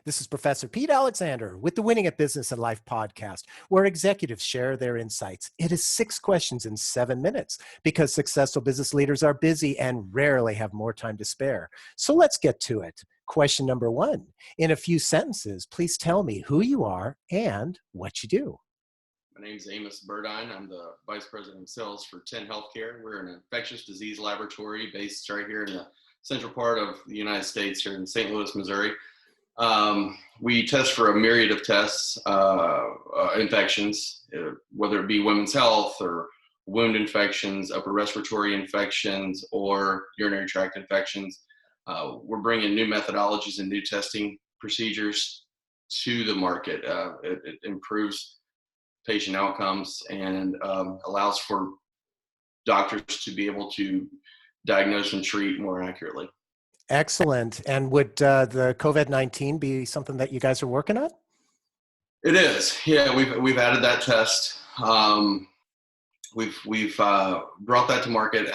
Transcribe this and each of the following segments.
This is Professor Pete Alexander with the Winning at Business and Life podcast, where executives share their insights. It is 6 questions in 7 minutes because successful business leaders are busy and rarely have more time to spare. So let's get to it. Question number 1. In a few sentences, please tell me who you are and what you do. My name is Amos Burdine. I'm the Vice President of Sales for 10 Healthcare. We're an infectious disease laboratory based right here in the central part of the United States, here in St. Louis, Missouri. We test for a myriad of tests, infections, whether it be women's health or wound infections, upper respiratory infections, or urinary tract infections. We're bringing new methodologies and new testing procedures to the market. It improves patient outcomes and allows for doctors to be able to diagnose and treat more accurately. Excellent. And would the COVID-19 be something that you guys are working on? It is. Yeah, we've added that test. We've brought that to market.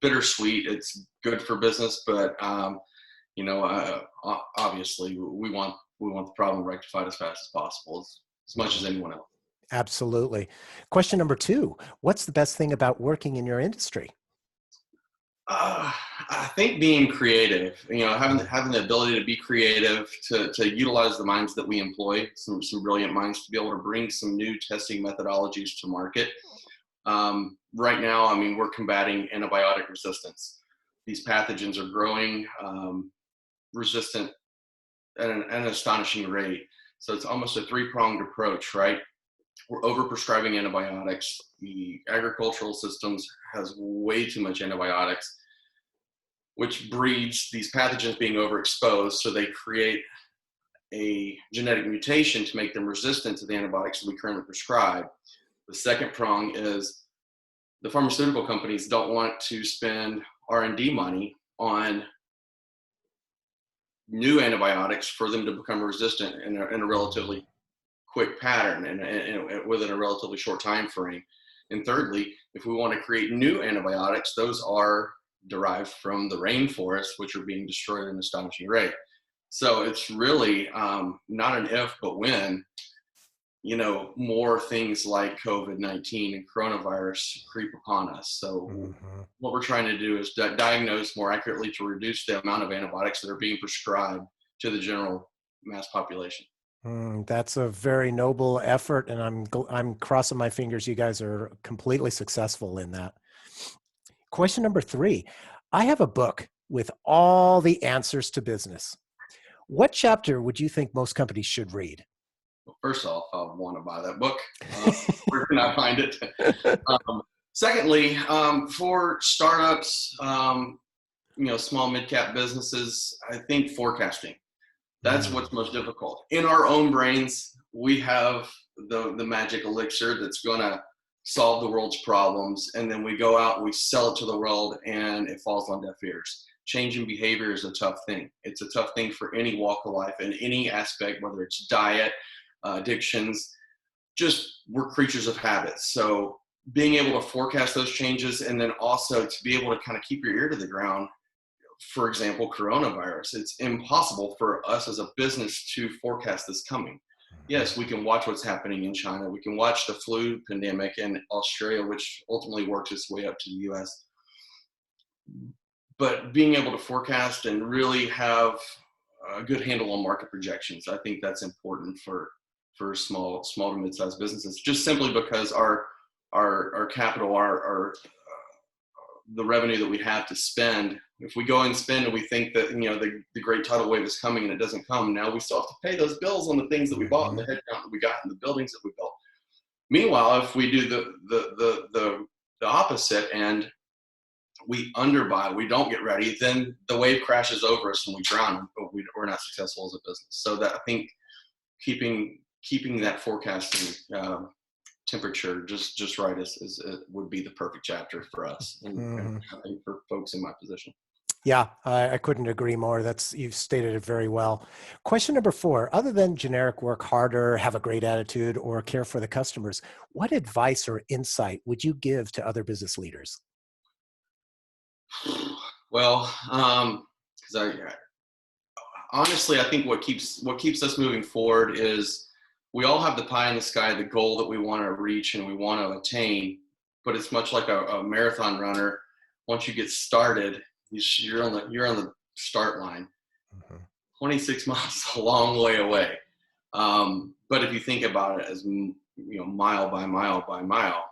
Bittersweet. It's good for business, but obviously we want the problem rectified as fast as possible, as much as anyone else. Absolutely. Question number 2. What's the best thing about working in your industry? I think being creative, having the ability to be creative, to utilize the minds that we employ, some brilliant minds, to be able to bring some new testing methodologies to market. Right now, we're combating antibiotic resistance. These pathogens are growing resistant at an astonishing rate. So it's almost a 3-pronged approach, right? We're overprescribing antibiotics. The agricultural systems has way too much antibiotics, which breeds these pathogens being overexposed. So they create a genetic mutation to make them resistant to the antibiotics that we currently prescribe. The second prong is the pharmaceutical companies don't want to spend R&D money on new antibiotics for them to become resistant in a relatively quick pattern and within a relatively short time frame. And thirdly, if we want to create new antibiotics, those are derived from the rainforest, which are being destroyed at an astonishing rate. So it's really not an if, but when, more things like COVID-19 and coronavirus creep upon us. So what we're trying to do is diagnose more accurately to reduce the amount of antibiotics that are being prescribed to the general mass population. That's a very noble effort, and I'm crossing my fingers you guys are completely successful in that. Question number 3. I have a book with all the answers to business. What chapter would you think most companies should read? Well, first off, I want to buy that book. Where can I find it? Secondly, for startups, small mid-cap businesses, I think forecasting. That's what's most difficult. In our own brains, we have the magic elixir that's going to solve the world's problems, and then we go out and we sell it to the world, and it falls on deaf ears. Changing behavior is a tough thing. It's a tough thing for any walk of life in any aspect, whether it's diet, addictions. Just we're creatures of habit. So being able to forecast those changes, and then also to be able to kind of keep your ear to the ground. For example, coronavirus. It's impossible for us as a business to forecast this coming. Yes, we can watch what's happening in China. We can watch the flu pandemic in Australia, which ultimately works its way up to the U.S. But being able to forecast and really have a good handle on market projections, I think that's important for small to mid-sized businesses. Just simply because our capital, the revenue that we have to spend, if we go and spend and we think that the great tidal wave is coming and it doesn't come, now we still have to pay those bills on the things that we bought and the headcount that we got and the buildings that we built. Meanwhile, if we do the opposite and we underbuy, we don't get ready, then the wave crashes over us and we drown, but we're not successful as a business. So that I think keeping that forecasting temperature just right would be the perfect chapter for us and for folks in my position. Yeah, I couldn't agree more. You've stated it very well. Question number 4, other than generic work harder, have a great attitude, or care for the customers, what advice or insight would you give to other business leaders? Well, because honestly, I think what keeps us moving forward is we all have the pie in the sky, the goal that we want to reach and we want to attain. But it's much like a marathon runner. Once you get started, you're on the start line. Mhm. 26 miles is a long way away. But if you think about it as, mile by mile by mile,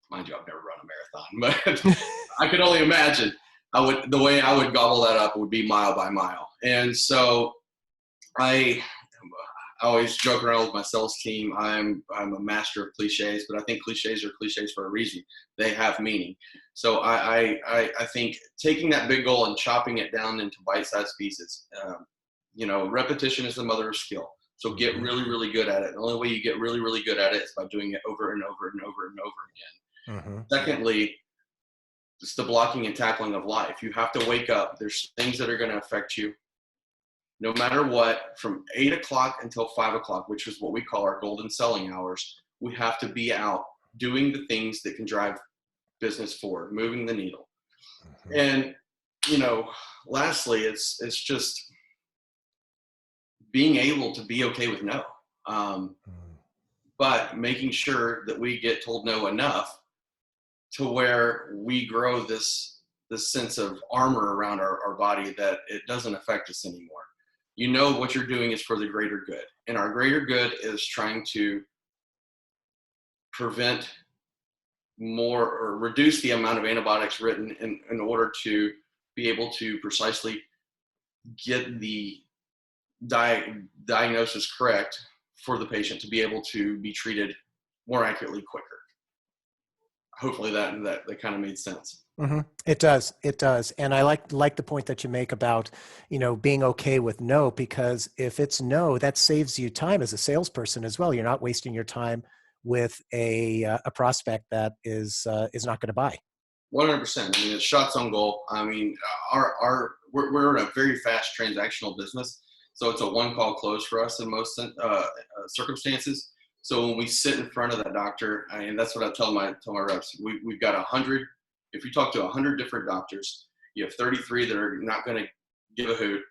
mind you, I've never run a marathon, but I could only imagine the way I would gobble that up would be mile by mile. And so I always joke around with my sales team. I'm a master of cliches, but I think cliches are cliches for a reason. They have meaning. So I think taking that big goal and chopping it down into bite-sized pieces. Repetition is the mother of skill. So get really, really good at it. The only way you get really, really good at it is by doing it over and over and over and over again. Mm-hmm. Secondly, it's the blocking and tackling of life. You have to wake up. There's things that are going to affect you no matter what, from 8 o'clock until 5 o'clock, which is what we call our golden selling hours. We have to be out doing the things that can drive business forward, moving the needle. Mm-hmm. And, lastly, it's just being able to be okay with no. But making sure that we get told no enough to where we grow this sense of armor around our body that it doesn't affect us anymore. What you're doing is for the greater good. And our greater good is trying to prevent more or reduce the amount of antibiotics written in order to be able to precisely get the diagnosis correct for the patient to be able to be treated more accurately quicker. Hopefully that kind of made sense. Mm-hmm. It does. And I like the point that you make about, being okay with no, because if it's no, that saves you time as a salesperson as well. You're not wasting your time with a prospect that is not going to buy. 100%. I mean, it's shots on goal. I mean, we're in a very fast transactional business. So it's a one call close for us in most circumstances. So when we sit in front of that doctor, and that's what I tell my reps, we've got 100. If you talk to 100 different doctors, you have 33 that are not going to give a hoot.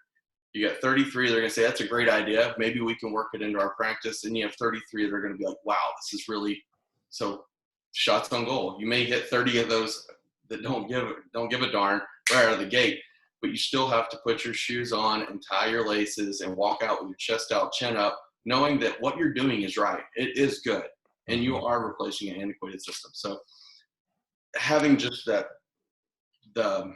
You got 33 that are going to say, that's a great idea. Maybe we can work it into our practice. And you have 33 that are going to be like, wow, this is really, so shots on goal. You may hit 30 of those that don't give a darn right out of the gate, but you still have to put your shoes on and tie your laces and walk out with your chest out, chin up, knowing that what you're doing is right. It is good. And you are replacing an antiquated system. So having just that, the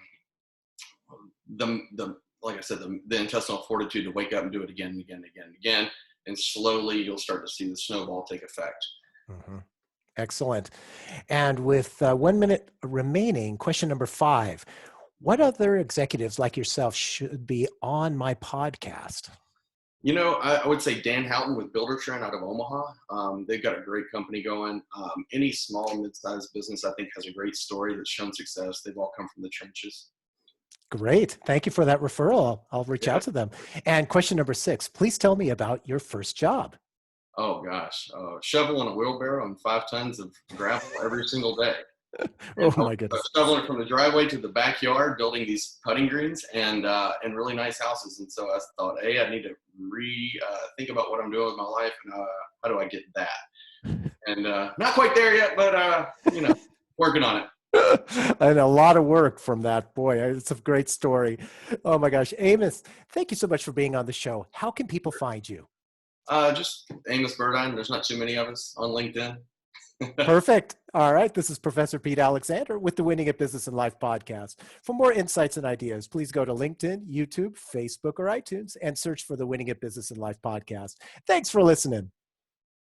like I said, the intestinal fortitude to wake up and do it again and again and again and again, and slowly you'll start to see the snowball take effect. Mm-hmm. Excellent. And with 1 minute remaining, question number 5, what other executives like yourself should be on my podcast? I would say Dan Houghton with Buildertrend out of Omaha. They've got a great company going. Any small, mid-sized business, I think, has a great story that's shown success. They've all come from the trenches. Great. Thank you for that referral. I'll reach out to them. And question number 6, please tell me about your first job. Oh, gosh. Shovel and a wheelbarrow and 5 tons of gravel every single day. Oh, my goodness. Shoveling from the driveway to the backyard, building these putting greens and really nice houses. And so I thought, I need to think about what I'm doing with my life and how do I get that? And not quite there yet, but, working on it. And a lot of work from that. Boy, it's a great story. Oh, my gosh. Amos, thank you so much for being on the show. How can people find you? Just Amos Burdine. There's not too many of us on LinkedIn. Perfect. All right. This is Professor Pete Alexander with the Winning at Business and Life podcast. For more insights and ideas, please go to LinkedIn, YouTube, Facebook, or iTunes and search for the Winning at Business and Life podcast. Thanks for listening.